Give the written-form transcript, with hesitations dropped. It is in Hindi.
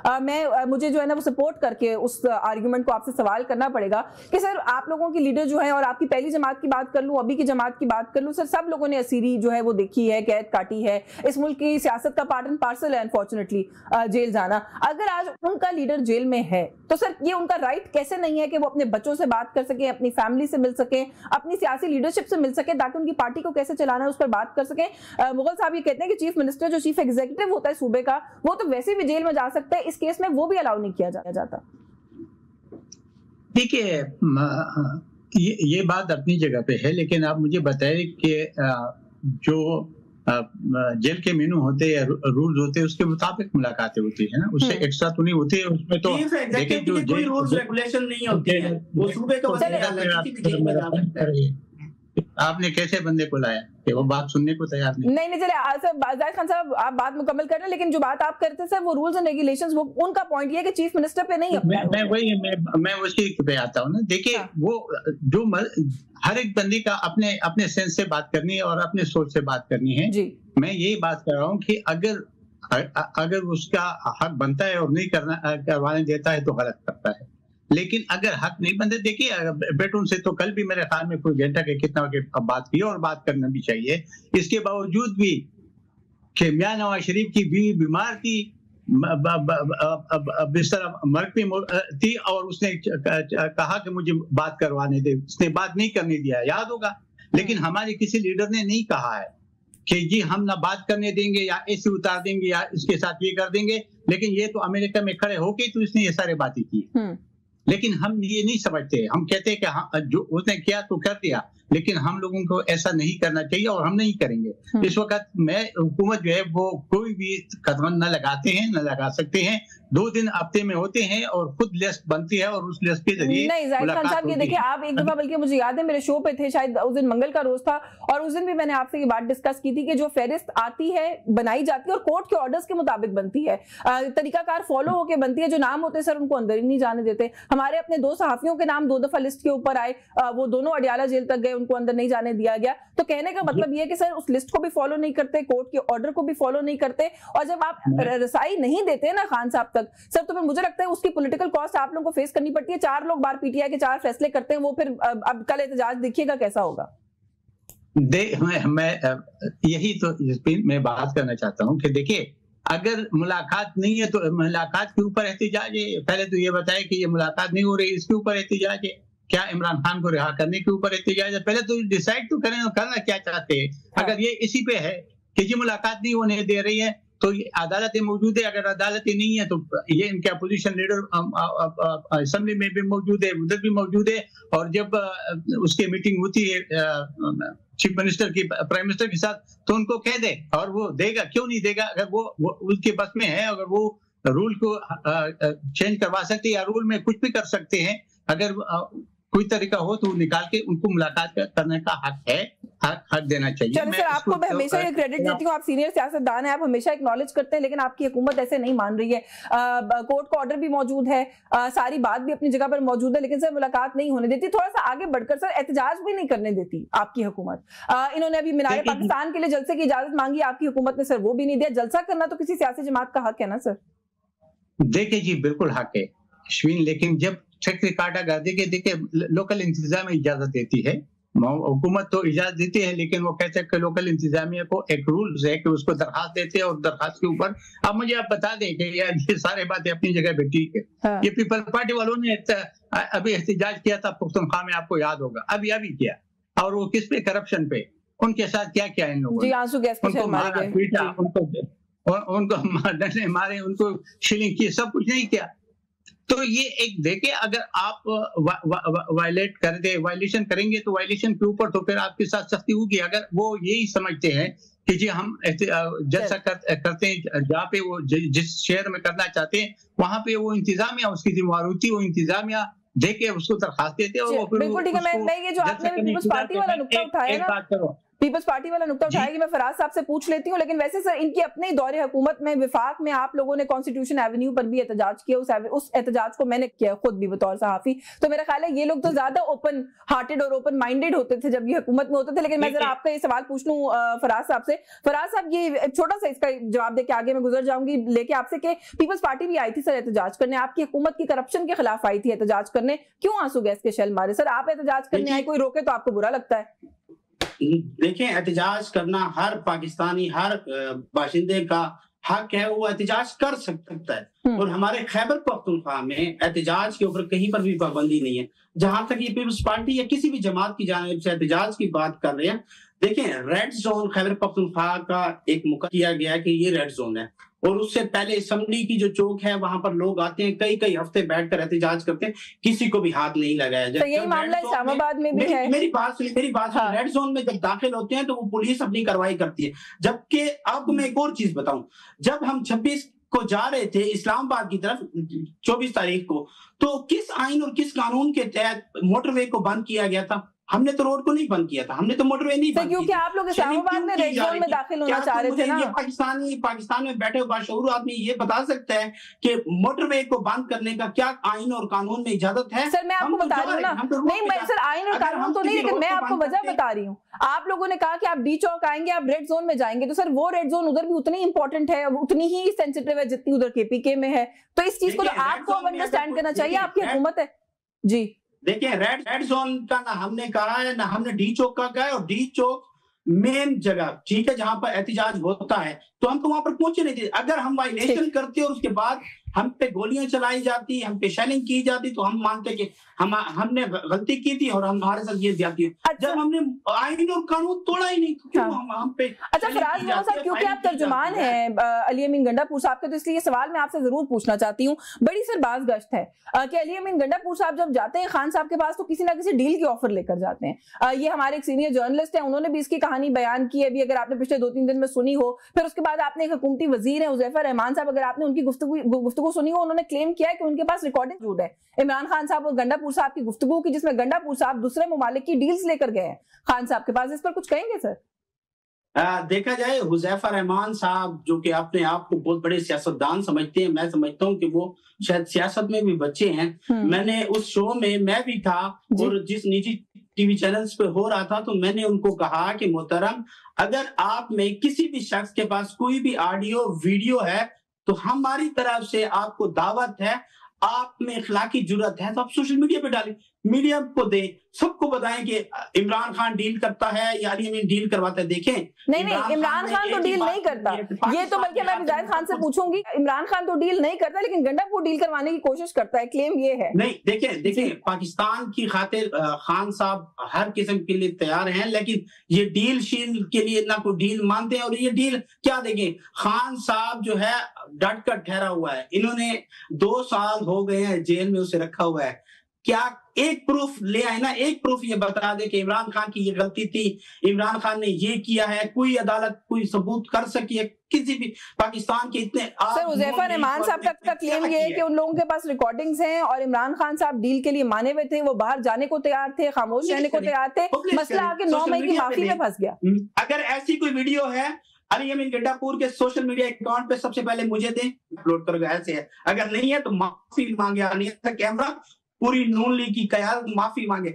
मुझे जो है ना वो सपोर्ट करके उस आर्ग्यूमेंट को आपसे सवाल करना पड़ेगा कि सर आप लोगों की लीडर जो है, और आपकी पहली जमात की बात कर लूं, अभी की जमात की बात कर लूं, सर सब लोगों ने असीरी जो है वो देखी है, कैद काटी है, इस मुल्क की सियासत का पार्ट एंड पार्सल है अनफॉर्चुनेटली जेल जाना। अगर आज उनका लीडर जेल में है तो सर ये उनका राइट कैसे नहीं है कि वो अपने बच्चों से बात कर सके, अपनी फैमिली से मिल सके, अपनी सियासी लीडरशिप से मिल सके, ताकि उनकी पार्टी को कैसे चलाना है उस पर बात कर सके। मुगल साहब ये कहते हैं कि चीफ मिनिस्टर जो चीफ एग्जीक्यूटिव होता है सूबे का, वो तो वैसे भी जेल में जा सकता है, इस केस में वो भी अलाउ नहीं किया जाता। देखिए ये बात अपनी जगह पे है, लेकिन आप मुझे बताइए कि जो जेल के मेनू होते हैं, रूल्स होते हैं, उसके मुताबिक मुलाकातें होती है ना, उससे एक्स्ट्रा तो नहीं होती है। उसमें तो देखिए जो कोई रूल्स रेगुलेशन नहीं होती है, वो सूबे का आपने कैसे बंदे को लाया कि वो बात सुनने को तैयार नहीं चले जाहिद खान साहब आप बात मुकम्मल कर रहे हैं, लेकिन जो बात आप करते हैं सर वो रूल्स एंड रेगुलेशंस, वो उनका पॉइंट ये है कि चीफ मिनिस्टर पे नहीं मैं उसी पे आता हूँ ना। देखिए वो जो हर एक बंदी का अपने सेंस से बात करनी है और अपने सोच से बात करनी है जी। मैं यही बात कर रहा हूँ कि अगर उसका हक बनता है और नहीं करवाने देता है तो गलत करता है, लेकिन अगर हक नहीं बनते, देखिए बेटों से तो कल भी मेरे ख्याल में कोई घंटा के कितना बात की और बात करना भी चाहिए। इसके बावजूद भी कि मियां नवाज शरीफ की बीवी बीमार थी, बिस्तर मर्ग पे थी और उसने कहा कि मुझे बात करवाने दे, उसने बात नहीं करने दिया, याद होगा। लेकिन हमारे किसी लीडर ने नहीं कहा है कि जी हम ना बात करने देंगे या ऐसे उतार देंगे या इसके साथ ये कर देंगे, लेकिन ये तो अमेरिका में खड़े होके तो इसने ये सारे बातें की। लेकिन हम ये नहीं समझते, हम कहते हैं कि हाँ जो उसने किया तो कर दिया, लेकिन हम लोगों को ऐसा नहीं करना चाहिए और हम नहीं करेंगे। इस वक्त हुकूमत जो है वो कोई भी कदम न लगाते हैं, न लगा सकते हैं। 2 दिन हफ्ते में होते हैं और खुद लिस्ट बनती है और उस लिस्ट के जरिए नहीं जाहिद खान साहब ये देखिए आप एक दफा, बल्कि मुझे याद है मेरे शो पे थे, शायद उस दिन मंगल का रोज था, और उस दिन भी मैंने आपसे ये बात डिस्कस की थी कि जो फेरिस्त आती है, बनाई जाती है और कोर्ट के ऑर्डर्स के मुताबिक बनती है, तरीकाकार फॉलो होकर बनती है। जो नाम होते हैं सर उनको अंदर ही नहीं जाने देते। हमारे अपने 2 सहाफियों के नाम 2 दफा लिस्ट के ऊपर आए, वो दोनों अडियाला जेल तक गए, उनको अंदर नहीं जाने दिया गया। तो कहने का मतलब ये है कि सर उस लिस्ट को भी फॉलो नहीं करते, कोर्ट के ऑर्डर को भी फॉलो नहीं करते, और जब आप रसाई नहीं देते ना खान साहब तक सर, तो फिर मुझे लगता है उसकी पॉलिटिकल कॉस्ट आप लोगों को फेस करनी पड़ती है। 4 लोग बार पीटीआई के 4 फैसले करते हैं, वो फिर अब कल एहतजाज देखिएगा कैसा होगा। मैं यही तो मैं बात करना चाहता हूँ कि देखिए अगर मुलाकात नहीं है तो मुलाकात के ऊपर एहतजाज है। पहले तो ये बताए कि ये मुलाकात नहीं हो रही, इसके ऊपर एहतजाज है। क्या इमरान खान को रिहा करने के ऊपर एहतजाज है? पहले तो डिसाइड तो करें करना क्या चाहते हैं। अगर ये इसी पे है कि ये मुलाकात नहीं होने दे रही है तो ये अदालतें मौजूद है, अगर अदालतें नहीं है तो ये इनके अपोजिशन लीडर असेंबली में भी मौजूद है, उधर भी मौजूद है, और जब उसकी मीटिंग होती है चीफ मिनिस्टर की प्राइम मिनिस्टर के साथ तो उनको कह दे, और वो देगा, क्यों नहीं देगा? अगर वो उसके बस में है, अगर वो रूल को चेंज करवा सकते हैं या रूल में कुछ भी कर सकते हैं, अगर कोई तरीका हो तो निकाल के उनको मुलाकात करने का हक है, हक देना चाहिए। चलो सर आपको मैं हमेशा ये क्रेडिट देती हूँ, आप सीनियर सियासतदान हैं, आप हमेशा एक्नॉलेज करते हैं, लेकिन आपकी हुकूमत ऐसे नहीं मान रही है। कोर्ट का ऑर्डर भी मौजूद है, सारी बात भी अपनी जगह पर मौजूद है, लेकिन सर मुलाकात नहीं होने देती। थोड़ा सा आगे बढ़कर सर एहतजाज भी नहीं करने देती आपकी हुकूमत। इन्होंने अभी मीनार पाकिस्तान के लिए जलसे की इजाजत मांगी, आपकी हुकूमत ने सर वो भी नहीं दिया। जलसा करना तो किसी सियासी जमात का हक है ना सर? देखिए जी बिल्कुल हक है अश्विन, लेकिन जब काटा कर देखिए लोकल इंतजाम इजाजत देती है, हुकूमत तो इजाजत देती है, लेकिन वो कहते हैं कि लोकल इंतजामिया को एक रूल्स है कि उसको दरखास्त देते हैं और दरखास्त के ऊपर अब मुझे आप बता दें कि यार ये सारे बातें अपनी जगह पे ठीक है। हाँ। ये पीपल पार्टी वालों ने अभी एहतजाज किया था पुख्तनख्वा में, आपको याद होगा, अभी किया, और वो किस पे? करप्शन पे। उनके साथ क्या किया इन लोगों ने? उनको मारा पीटा, उनको डंडे मारे, उनको शिलिंग की, सब कुछ नहीं किया। तो ये एक देखिए अगर आप वायलेशन करेंगे तो वायलेशन के ऊपर तो फिर आपके साथ सख्ती होगी। अगर वो यही समझते हैं कि जी हम जैसा करते हैं जहाँ पे वो जिस शहर में करना चाहते हैं वहां पे वो इंतजामिया उसकी जिम्मेवारी होती है, वो इंतजामिया देके उसको दरखास्त देते हैं और वो फिर बिल्कुल ठीक है। मैं ये जो आपने पीपल्स पार्टी वाला नुक्ता उठाया ना, बात करो, पीपल्स पार्टी वाला नुकता उठाएगी, मैं फराज साहब से पूछ लेती हूँ। लेकिन वैसे सर, इनकी अपने दौरे हुकूमत में विफाक में आप लोगों ने कॉन्स्टिट्यूशन एवेन्यू पर भी एहतजाज किया, उस एहतजाज को मैंने किया खुद भी बतौर सहाफी। तो मेरा ख्याल है ये लोग तो ज्यादा ओपन हार्टेड और ओपन माइंडेड होते थे जब ये हुकूमत में होते थे। लेकिन मैं जरा आपका ये सवाल पूछ लूं फराज साहब से। फराज साहब, ये छोटा सा इसका जवाब देके आगे मैं गुजर जाऊंगी लेके आपसे कि पीपल्स पार्टी भी आई थी सर एहतजाज करने, आपकी हुकूमत की करप्शन के खिलाफ आई थी एहतजाज करने, क्यों आंसू गैस के शेल मारे? सर आप एहतजाज करने आए, कोई रोके तो आपको बुरा लगता है? देखें, एहतजाज करना हर पाकिस्तानी, हर बाशिंदे का हक है, वो एहतजाज कर सकता है। और हमारे खैबर पख्तूनख्वा में एहतजाज के ऊपर कहीं पर भी पाबंदी नहीं है। जहां तक ये पीपल्स पार्टी या किसी भी जमात की जानिब से एहतजाज की बात कर रहे हैं, देखें रेड जोन खैबर पख्तूनख्वा का एक मुकर्रर किया गया है कि ये रेड जोन है, और उससे पहले असम्बली की जो चौक है वहां पर लोग आते हैं, कई हफ्ते बैठकर एहतजाज करते हैं, किसी को भी हाथ नहीं लगाया जाए। तो यही मामला इस्लामाबाद में भी है। मेरी बात सुनिए। हाँ। रेड जोन में जब दाखिल होते हैं तो वो पुलिस अपनी कार्रवाई करती है। जबकि आपको मैं एक और चीज बताऊं, जब हम 26 को जा रहे थे इस्लामाबाद की तरफ 24 तारीख को, तो किस आइन और किस कानून के तहत मोटरवे को बंद किया गया था? हमने तो रोड को नहीं बंद किया था, हमने तो मोटरवे नहीं बंद क्योंकि आप लोग इस्लामाबाद में रेड जोन में दाखिल होना चाह रहे थे ना। पाकिस्तान में बैठे बाशऊर आदमी ये बता सकता है कि मोटरवे को बंद करने का क्या आइन और कानून में इजाजत है? सर मैं आपको बता रही हूँ ना, नहीं मैं सर आइन और कानून तो नहीं, लेकिन मैं आपको वजह बता रही हूँ। आप लोगों ने कहा कि आप डी चौक आएंगे, आप रेड जोन में जाएंगे, तो सर वो रेड जोन उधर भी उतनी इंपॉर्टेंट है, उतनी ही सेंसिटिव है जितनी उधर केपीके में है। तो इस चीज को तो आपको अंडरस्टैंड करना चाहिए, आपकी हुकूमत है जी। देखिए, रेड जोन का ना हमने कहा है ना हमने डी चौक का कहा है, और डी चौक मेन जगह ठीक है जहां पर एहतजाज होता है, तो हम तो वहां पर पहुंचे नहीं थे। अगर हम वायलेशन करते और उसके बाद हम पे गोलियां चलाई जाती, हम पे शेलिंग की जाती, तो हम मानते कि हमने गलती की थी और हमारे साथ ये ज्यादती है। अच्छा। जब हमने आइन और कानून तोड़ा ही नहीं, क्यों हम पे? अच्छा फराज साहब, क्योंकि आप तर्जुमान हैं अली अमीन गंडापुर साहब के, तो इसलिए ये सवाल मैं आपसे जरूर पूछना चाहती हूँ। बड़ी सर बाज़ गश्त है कि अली अमीन गंडापुर साहब जब जाते हैं खान साहब के पास, तो किसी ना किसी डील की ऑफर लेकर जाते हैं। ये हमारे एक सीनियर जर्नलिस्ट हैं, उन्होंने भी इसकी कहानी बयान की है अभी, अगर आपने पिछले 2-3 दिन में सुनी हो। फिर उसके बाद आपने एक हुकूमती वजीर है हुज़ैफा रहमान साहब, अगर आपने उनकी गुफ्तगू सुनी हो, उन्होंने क्लेम किया है कि उनके पास रिकॉर्डिंग मौजूद है इमरान खान साहब और गंडापुर साहब की गुफ्तगू की, जिसमें गंडापुर साहब दूसरे ममालिक की डील्स लेकर गए हैं खान साहब के पास। इस पर कुछ कहेंगे सर? देखा जाए, हुज़ैफा रहमान साहब जो कि अपने आप को बहुत बड़े सियासतदान समझते हैं, मैं समझता हूँ कि वो शायद सियासत में भी बच्चे हैं। मैंने उस शो में मैं भी था, और जिस निजी टीवी चैनल्स पे हो रहा था, तो मैंने उनको कहा कि मोहतरम, अगर आप में किसी भी शख्स के पास कोई भी ऑडियो वीडियो है, तो हमारी तरफ से आपको दावत है, आप में इखलाकी जुर्रत है तो आप सोशल मीडिया पे डालें, मीडिया को दें, सबको बताएं कि इमरान खान डील करता है या अली अमीन डील करवाता है। देखें, नहीं इमरान खान तो डील नहीं करता, ये तो बल्कि मैं जाहिद खान से पूछूंगी। इमरान खान तो डील नहीं करता, लेकिन गंडापुर डील करवाने की कोशिश करता है, क्लेम ये है। नहीं, देखें पाकिस्तान की खातिर खान साहब हर किस्म के लिए तैयार हैं, लेकिन ये डील शील के लिए ना कोई डील मानते हैं। और ये डील क्या, देखें खान साहब जो है डट कर ठहरा हुआ है, इन्होंने 2 साल हो गए हैं जेल में उसे रखा हुआ है। क्या एक प्रूफ ले आए ना, एक प्रूफ ये बता दे कि इमरान खान की ये गलती थी, इमरान खान ने ये किया है, कोई अदालत कोई सबूत कर सकी है किसी भी पाकिस्तान के इतने? सर हुज़ैफा रहमान साहब का क्लेम ये है कि उन लोगों के पास रिकॉर्डिंग्स हैं और इमरान खान साहब डील के लिए माने हुए थे, वो बाहर जाने को तैयार थे, खामोश रहने को तैयार थे, मसला आके 9 मई की माफी में फंस गया। अगर ऐसी कोई वीडियो है अली अमीन गंडापुर के सोशल मीडिया अकाउंट पे सबसे पहले मुझे दें, अपलोड करोगे, ऐसे है। अगर नहीं है तो माफी मांगे, कैमरा पूरी नून लीग की कयादत माफी मांगे।